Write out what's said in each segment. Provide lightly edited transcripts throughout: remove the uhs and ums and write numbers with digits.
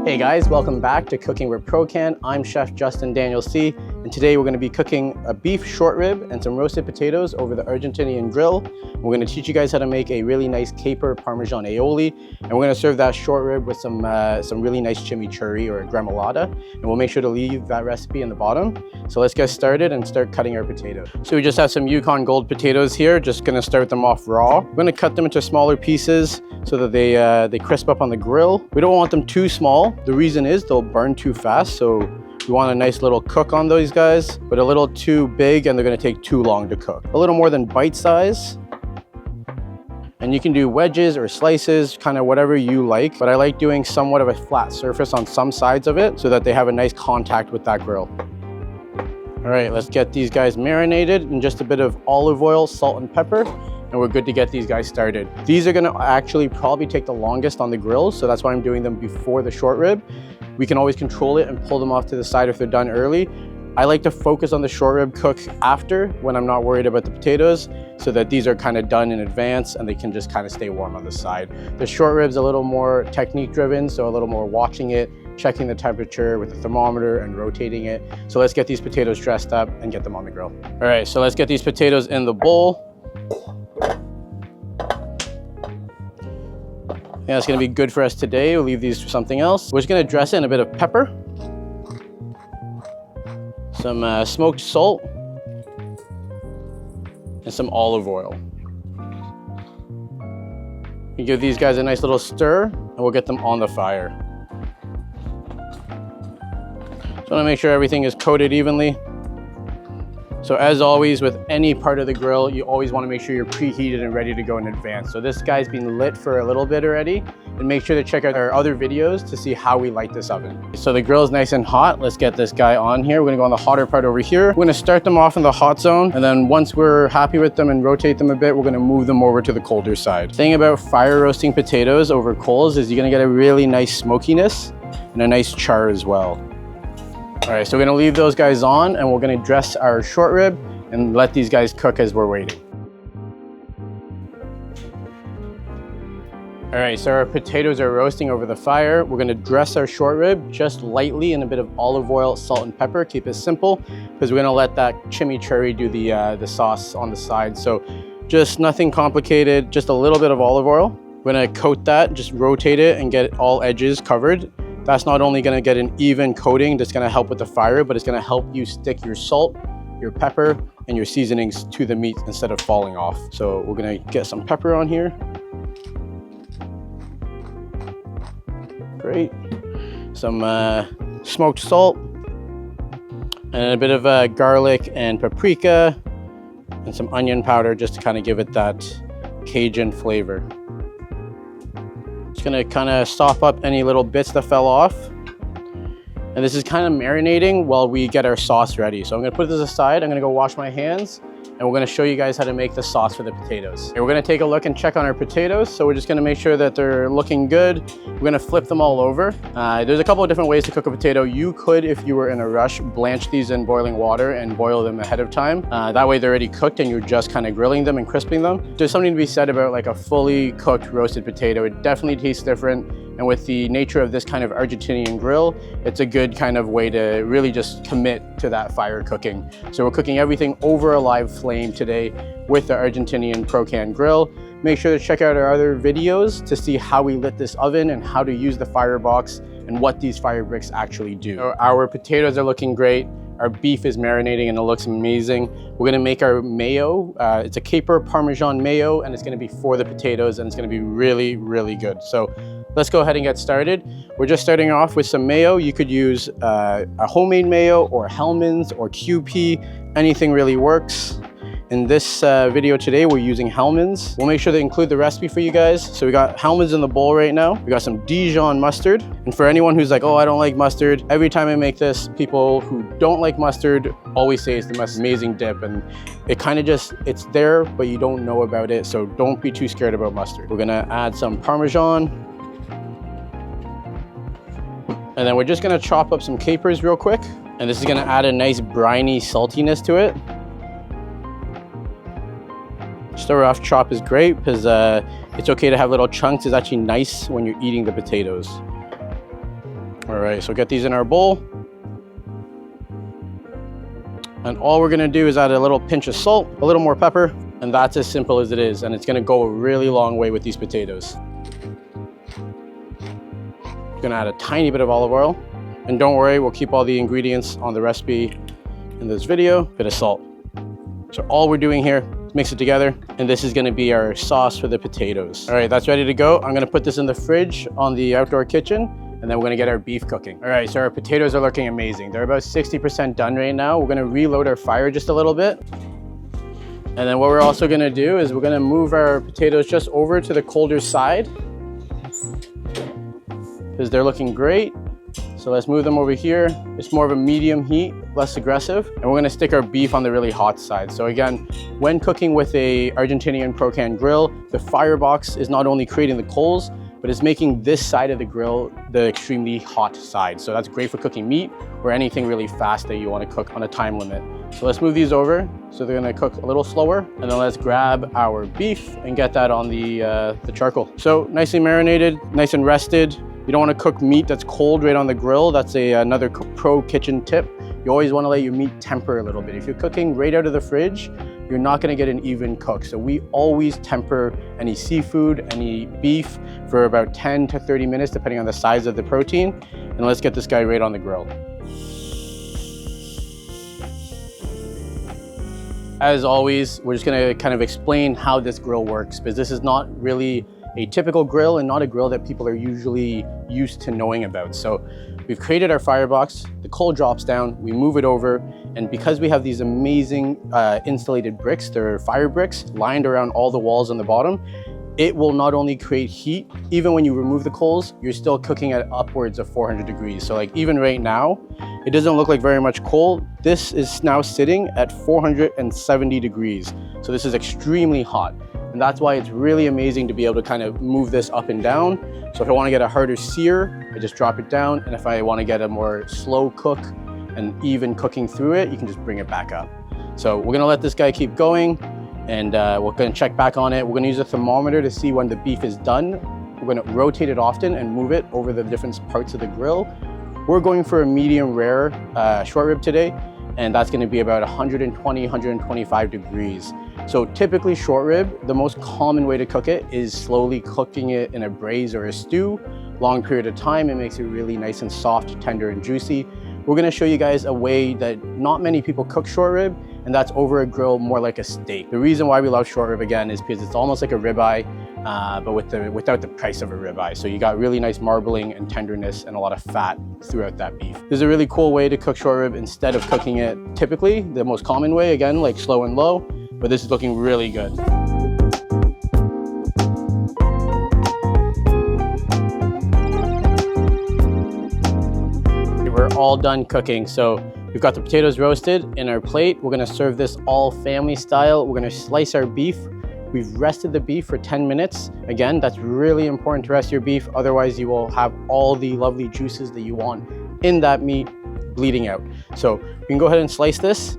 Hey guys, welcome back to Cooking with Prokan. I'm Chef Justin Daniel C. And today we're going to be cooking a beef short rib and some roasted potatoes over the Argentinian grill. We're going to teach you guys how to make a really nice caper parmesan aioli, and we're going to serve that short rib with some really nice chimichurri or gremolata, and we'll make sure to leave that recipe in the bottom. So let's get started and start cutting our potatoes. So we just have some Yukon Gold potatoes here. Just going to start them off raw. We're going to cut them into smaller pieces so that they crisp up on the grill. We don't want them too small. The reason is they'll burn too fast, so we want a nice little cook on those guys, but a little too big and they're going to take too long to cook. A little more than bite size. And you can do wedges or slices, kind of whatever you like, but I like doing somewhat of a flat surface on some sides of it so that they have a nice contact with that grill. All right, let's get these guys marinated in just a bit of olive oil, salt, and pepper, and we're good to get these guys started. These are gonna actually probably take the longest on the grill, so that's why I'm doing them before the short rib. We can always control it and pull them off to the side if they're done early. I like to focus on the short rib cook after, when I'm not worried about the potatoes, so that these are kind of done in advance and they can just kind of stay warm on the side. The short rib's a little more technique driven, so a little more watching it, checking the temperature with the thermometer and rotating it. So let's get these potatoes dressed up and get them on the grill. All right, so let's get these potatoes in the bowl. Yeah, it's gonna be good for us today. We'll leave these for something else. We're just gonna dress it in a bit of pepper, some smoked salt, and some olive oil. You give these guys a nice little stir, and we'll get them on the fire. Just wanna make sure everything is coated evenly. So as always, with any part of the grill, you always want to make sure you're preheated and ready to go in advance. So this guy's been lit for a little bit already, and make sure to check out our other videos to see how we light this oven. So the grill is nice and hot. Let's get this guy on here. We're gonna go on the hotter part over here. We're gonna start them off in the hot zone, and then once we're happy with them and rotate them a bit, we're gonna move them over to the colder side. The thing about fire roasting potatoes over coals is you're gonna get a really nice smokiness and a nice char as well. All right, so we're gonna leave those guys on, and we're gonna dress our short rib and let these guys cook as we're waiting. All right, so our potatoes are roasting over the fire. We're gonna dress our short rib just lightly in a bit of olive oil, salt, and pepper. Keep it simple, because we're gonna let that chimichurri do the sauce on the side. So just nothing complicated, just a little bit of olive oil. We're gonna coat that, just rotate it and get all edges covered. That's not only gonna get an even coating that's gonna help with the fire, but it's gonna help you stick your salt, your pepper, and your seasonings to the meat instead of falling off. So we're gonna get some pepper on here. Great. Some smoked salt, and a bit of garlic and paprika, and some onion powder just to kind of give it that Cajun flavor. Just gonna kind of sop up any little bits that fell off. And this is kind of marinating while we get our sauce ready. So I'm gonna put this aside, I'm gonna go wash my hands, and we're gonna show you guys how to make the sauce for the potatoes. And we're gonna take a look and check on our potatoes. So we're just gonna make sure that they're looking good. We're gonna flip them all over. There's a couple of different ways to cook a potato. You could, if you were in a rush, blanch these in boiling water and boil them ahead of time. That way they're already cooked and you're just kind of grilling them and crisping them. There's something to be said about like a fully cooked roasted potato. It definitely tastes different. And with the nature of this kind of Argentinian grill, it's a good kind of way to really just commit to that fire cooking. So we're cooking everything over a live flame today with the Argentinian Prokan grill. Make sure to check out our other videos to see how we lit this oven and how to use the firebox and what these fire bricks actually do. So our potatoes are looking great. Our beef is marinating and it looks amazing. We're gonna make our mayo. It's a caper parmesan mayo, and it's gonna be for the potatoes, and it's gonna be really, really good. So let's go ahead and get started. We're just starting off with some mayo. You could use a homemade mayo or Hellmann's or QP. Anything really works. In this video today, we're using Hellmann's. We'll make sure to include the recipe for you guys. So we got Hellmann's in the bowl right now. We got some Dijon mustard. And for anyone who's like, oh, I don't like mustard, every time I make this, people who don't like mustard always say it's the most amazing dip. And it kind of just, it's there, but you don't know about it. So don't be too scared about mustard. We're gonna add some Parmesan. And then we're just gonna chop up some capers real quick. And this is gonna add a nice briny saltiness to it. Just a rough chop is great because it's okay to have little chunks. It's actually nice when you're eating the potatoes. All right, so get these in our bowl. And all we're gonna do is add a little pinch of salt, a little more pepper, and that's as simple as it is. And it's gonna go a really long way with these potatoes. We're gonna add a tiny bit of olive oil. And don't worry, we'll keep all the ingredients on the recipe in this video. Bit of salt. So all we're doing here is mix it together, and this is gonna be our sauce for the potatoes. All right, that's ready to go. I'm gonna put this in the fridge on the outdoor kitchen, and then we're gonna get our beef cooking. All right, so our potatoes are looking amazing. They're about 60% done right now. We're gonna reload our fire just a little bit. And then what we're also gonna do is we're gonna move our potatoes just over to the colder side because they're looking great. So let's move them over here. It's more of a medium heat, less aggressive. And we're gonna stick our beef on the really hot side. So again, when cooking with a Argentinian Prokan grill, the firebox is not only creating the coals, but it's making this side of the grill the extremely hot side. So that's great for cooking meat or anything really fast that you wanna cook on a time limit. So let's move these over. So they're gonna cook a little slower. And then let's grab our beef and get that on the charcoal. So nicely marinated, nice and rested. You don't want to cook meat that's cold right on the grill. That's another pro kitchen tip. You always want to let your meat temper a little bit. If you're cooking right out of the fridge, you're not going to get an even cook. So we always temper any seafood, any beef for about 10 to 30 minutes, depending on the size of the protein. And let's get this guy right on the grill. As always, we're just going to kind of explain how this grill works, because this is not really a typical grill and not a grill that people are usually used to knowing about. So we've created our firebox, the coal drops down, we move it over, and because we have these amazing insulated bricks, they're fire bricks lined around all the walls on the bottom, it will not only create heat, even when you remove the coals, you're still cooking at upwards of 400 degrees. So like even right now, it doesn't look like very much coal. This is now sitting at 470 degrees. So this is extremely hot. And that's why it's really amazing to be able to kind of move this up and down. So if I want to get a harder sear, I just drop it down. And if I want to get a more slow cook and even cooking through it, you can just bring it back up. So we're going to let this guy keep going, and we're going to check back on it. We're going to use a thermometer to see when the beef is done. We're going to rotate it often and move it over the different parts of the grill. We're going for a medium rare short rib today, and that's going to be about 120, 125 degrees. So typically short rib, the most common way to cook it is slowly cooking it in a braise or a stew, long period of time. It makes it really nice and soft, tender and juicy. We're gonna show you guys a way that not many people cook short rib, and that's over a grill, more like a steak. The reason why we love short rib again is because it's almost like a ribeye, but without the price of a ribeye. So you got really nice marbling and tenderness and a lot of fat throughout that beef. There's a really cool way to cook short rib instead of cooking it typically, the most common way, again, like slow and low, but this is looking really good. We're all done cooking. So we've got the potatoes roasted in our plate. We're gonna serve this all family style. We're gonna slice our beef. We've rested the beef for 10 minutes. Again, that's really important to rest your beef. Otherwise, you will have all the lovely juices that you want in that meat bleeding out. So we can go ahead and slice this.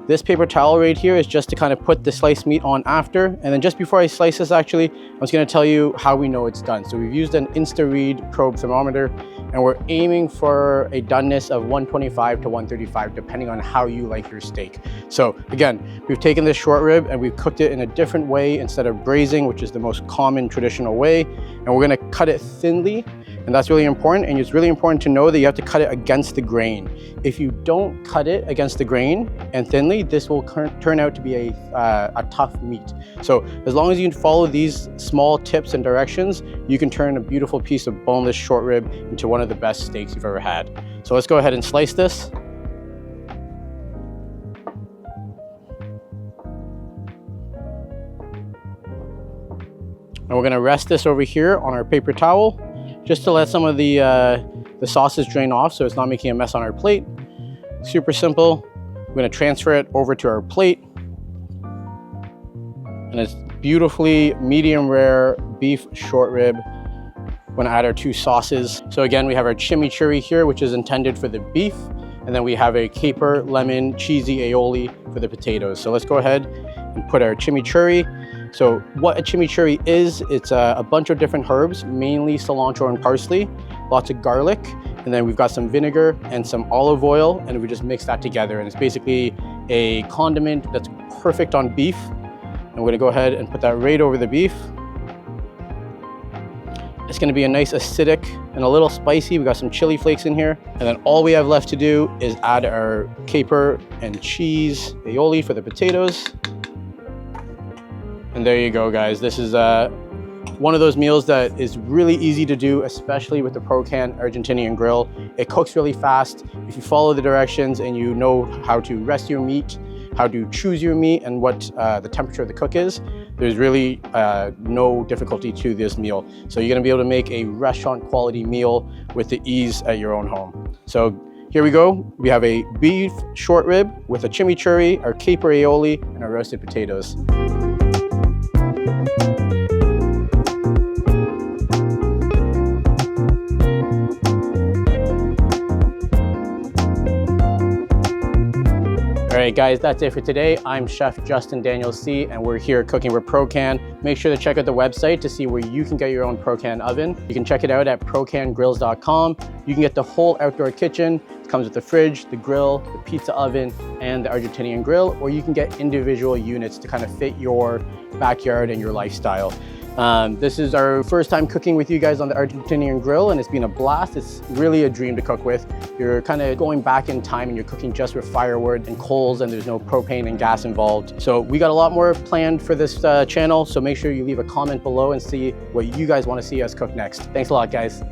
This paper towel right here is just to kind of put the sliced meat on after. And then just before I slice this, actually, I was gonna tell you how we know it's done. So we've used an InstaRead probe thermometer, and we're aiming for a doneness of 125 to 135, depending on how you like your steak. So again, we've taken this short rib and we've cooked it in a different way instead of braising, which is the most common traditional way. And we're gonna cut it thinly. And that's really important. And it's really important to know that you have to cut it against the grain. If you don't cut it against the grain and thinly, this will turn out to be a tough meat. So as long as you follow these small tips and directions, you can turn a beautiful piece of boneless short rib into one of the best steaks you've ever had. So let's go ahead and slice this. And we're gonna rest this over here on our paper towel, just to let some of the sauces drain off so it's not making a mess on our plate. Super simple. We're gonna transfer it over to our plate. And it's beautifully medium rare beef short rib. We're gonna add our two sauces. So again, we have our chimichurri here, which is intended for the beef. And then we have a caper, lemon, cheesy aioli for the potatoes. So let's go ahead and put our chimichurri. So what a chimichurri is, it's a bunch of different herbs, mainly cilantro and parsley, lots of garlic, and then we've got some vinegar and some olive oil, and we just mix that together. And it's basically a condiment that's perfect on beef. And we're gonna go ahead and put that right over the beef. It's gonna be a nice acidic and a little spicy. We got some chili flakes in here. And then all we have left to do is add our caper and cheese aioli for the potatoes. And there you go, guys. This is one of those meals that is really easy to do, especially with the Prokan Argentine Grill. It cooks really fast. If you follow the directions and you know how to rest your meat, how to choose your meat, and what the temperature of the cook is, there's really no difficulty to this meal. So you're gonna be able to make a restaurant quality meal with the ease at your own home. So here we go. We have a beef short rib with a chimichurri, our caper aioli, and our roasted potatoes. All right, guys, that's it for today. I'm Chef Justin Daniel C, and we're here cooking with Prokan. Make sure to check out the website to see where you can get your own Prokan oven. You can check it out at prokangrills.com. You can get the whole outdoor kitchen. It comes with the fridge, the grill, the pizza oven, and the Argentinian grill, or you can get individual units to kind of fit your backyard and your lifestyle. This is our first time cooking with you guys on the Argentinian grill, and it's been a blast. It's really a dream to cook with. You're kind of going back in time and you're cooking just with firewood and coals, and there's no propane and gas involved. So we got a lot more planned for this channel, so make sure you leave a comment below and see what you guys want to see us cook next. Thanks a lot, guys.